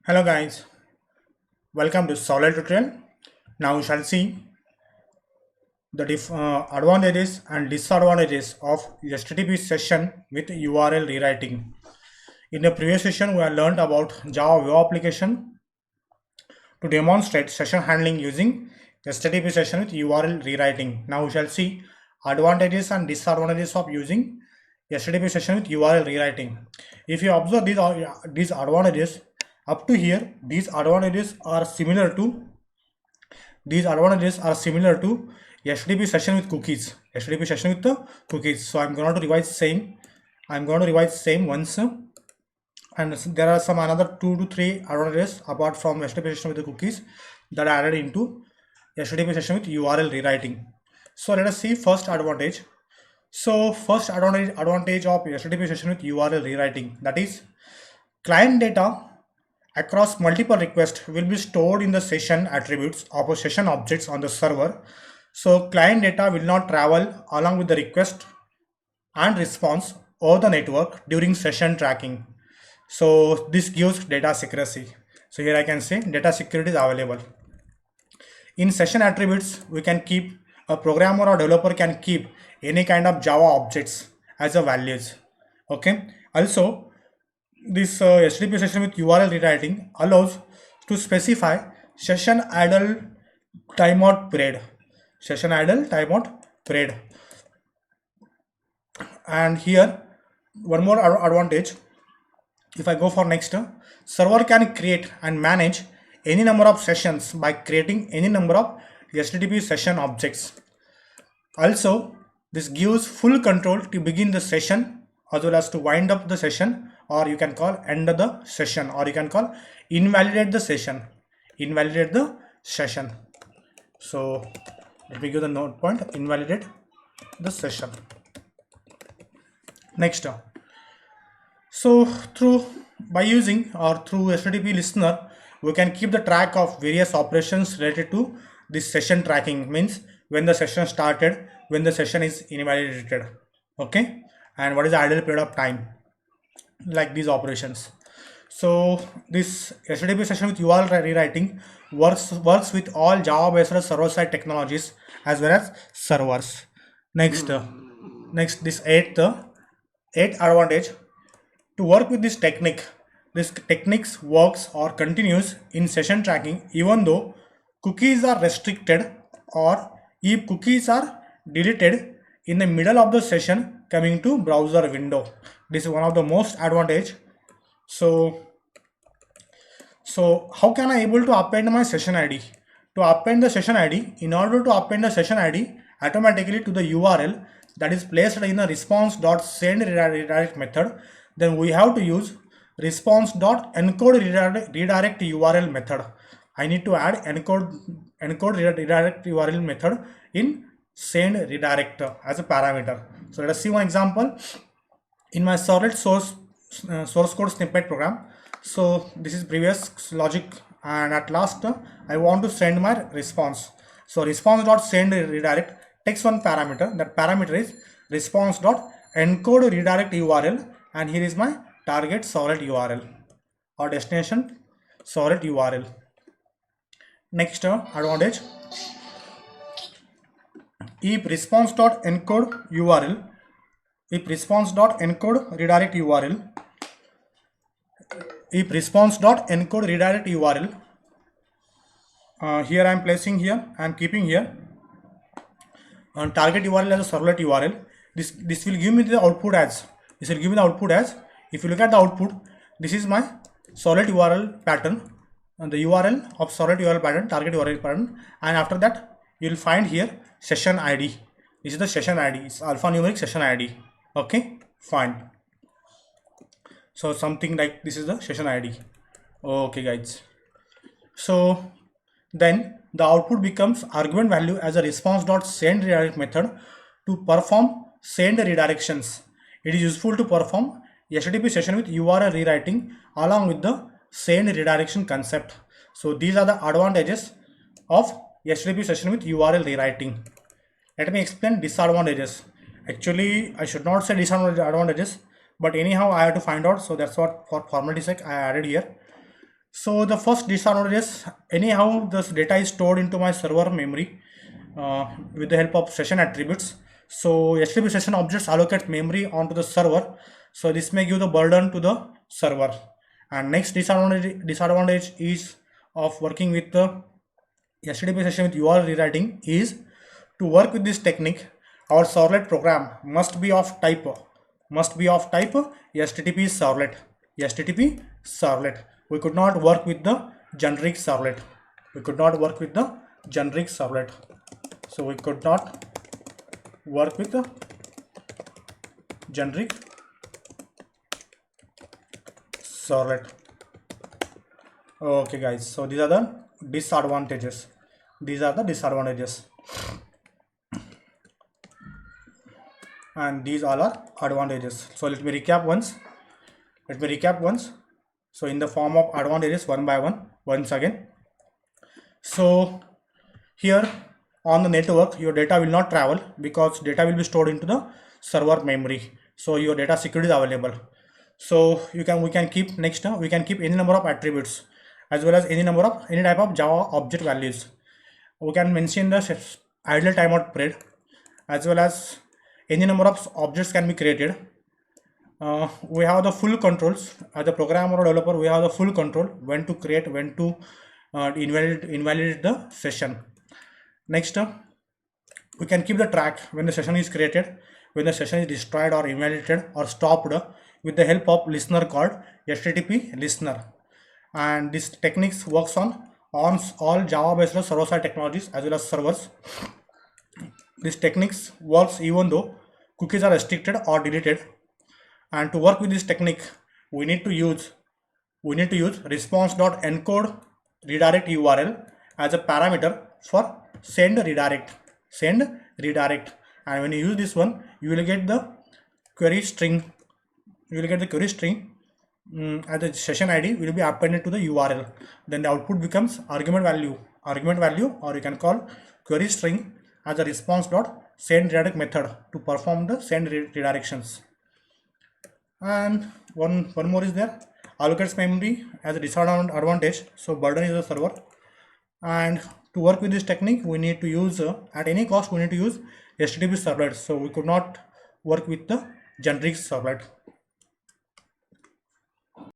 Hello guys, welcome to Solid Tutorial. Now we shall see the advantages and disadvantages of HTTP session with URL rewriting. In the previous session, we have learned about Java Web Application to demonstrate session handling using HTTP session with URL rewriting. Now we shall see advantages and disadvantages of using HTTP session with URL rewriting. If you observe these advantages up to here, these advantages are similar to HTTP session with cookies. HTTP session with the cookies. So I'm going to revise same once, and there are some another 2 to 3 advantages apart from HTTP session with the cookies that are added into HTTP session with URL rewriting. So let us see first advantage. So first advantage of HTTP session with URL rewriting, that is client data across multiple requests will be stored in the session attributes of session objects on the server. So client data will not travel along with the request and response over the network during session tracking. So this gives data secrecy. So here I can say data security is available. In session attributes, we can keep, a programmer or developer can keep any kind of Java objects as a values. Okay. Also, this HTTP session with URL rewriting allows to specify session idle timeout period. Session idle timeout period. And here, one more advantage. If I go for next, server can create and manage any number of sessions by creating any number of HTTP session objects. Also, this gives full control to begin the session as well as to wind up the session, or you can call end of the session, or you can call invalidate the session. Invalidate the session. So let me give the note point, invalidate the session. Next, so by using or through HTTP listener, we can keep the track of various operations related to this session tracking, means when the session started, when the session is invalidated, okay, and what is the idle period of time, like these operations. So this HTTP session with URL rewriting works with all Java based server-side technologies as well as servers. Next, this eighth advantage, to work with this technique. This techniques works or continues in session tracking even though cookies are restricted, or if cookies are deleted in the middle of the session coming to browser window. This is one of the most advantage. So how can I able to append my session ID? To append the session ID, in order to append the session ID automatically to the URL that is placed in the response.send redirect method, then we have to use response.encode redirect URL method. I need to add encode redirect URL method in send redirect as a parameter. So let us see one example in my solid source code snippet program. So this is previous logic, and at last I want to send my response. So response.send redirect takes one parameter. That parameter is response.encode redirect URL, and here is my target solid URL or destination solid URL. Next advantage, if response.encode URL, if response.encode redirect URL, if response.encode redirect URL, here I am placing here, I am keeping here on target URL as a servlet URL. This will give me the output as, if you look at the output, this is my solid URL pattern, and the URL of solid URL pattern, target URL pattern, and after that you will find here session ID. This is the session ID, it's alphanumeric session ID. Okay, fine. So something like this is the session ID. Okay guys, so then the output becomes argument value as a response.send redirect method to perform send redirections. It is useful to perform HTTP session with URL rewriting along with the send redirection concept. So these are the advantages of HTTP session with URL rewriting. Let me explain disadvantages. Actually, I should not say disadvantages, but anyhow I have to find out. So that's what, for formality sake, I added here. So the first disadvantage is, anyhow this data is stored into my server memory with the help of session attributes. So HTTP session objects allocate memory onto the server. So this may give the burden to the server. And next disadvantage is of working with the HTTP session with URL rewriting is, to work with this technique, our servlet program must be of type HTTP servlet. HTTP servlet. We could not work with the generic servlet. So we could not work with the generic servlet. Okay guys, so these are the disadvantages. And these all are advantages. So let me recap once. So in the form of advantages, one by one, once again. So here on the network, your data will not travel because data will be stored into the server memory. So your data security is available. So we can keep any number of attributes as well as any type of Java object values. We can mention the idle timeout period, as well as any number of objects can be created. We have the full controls as a programmer or developer. We have the full control when to create, when to invalidate the session. Next, we can keep the track when the session is created, when the session is destroyed or invalidated or stopped, with the help of listener called HTTP listener. And this techniques works on all Java based server-side technologies as well as servers. This techniques works even though cookies are restricted or deleted. And to work with this technique, we need to use response.encode redirect URL as a parameter for send redirect. And when you use this one, you will get the query string. As the session ID will be appended to the URL. Then the output becomes argument value, or you can call query string as a response.send redirect method to perform the send redirections. And one more is there, allocates memory as a disadvantage. So burden is the server. And to work with this technique, we need to use at any cost we need to use HTTP servlet. So we could not work with the generic servlet.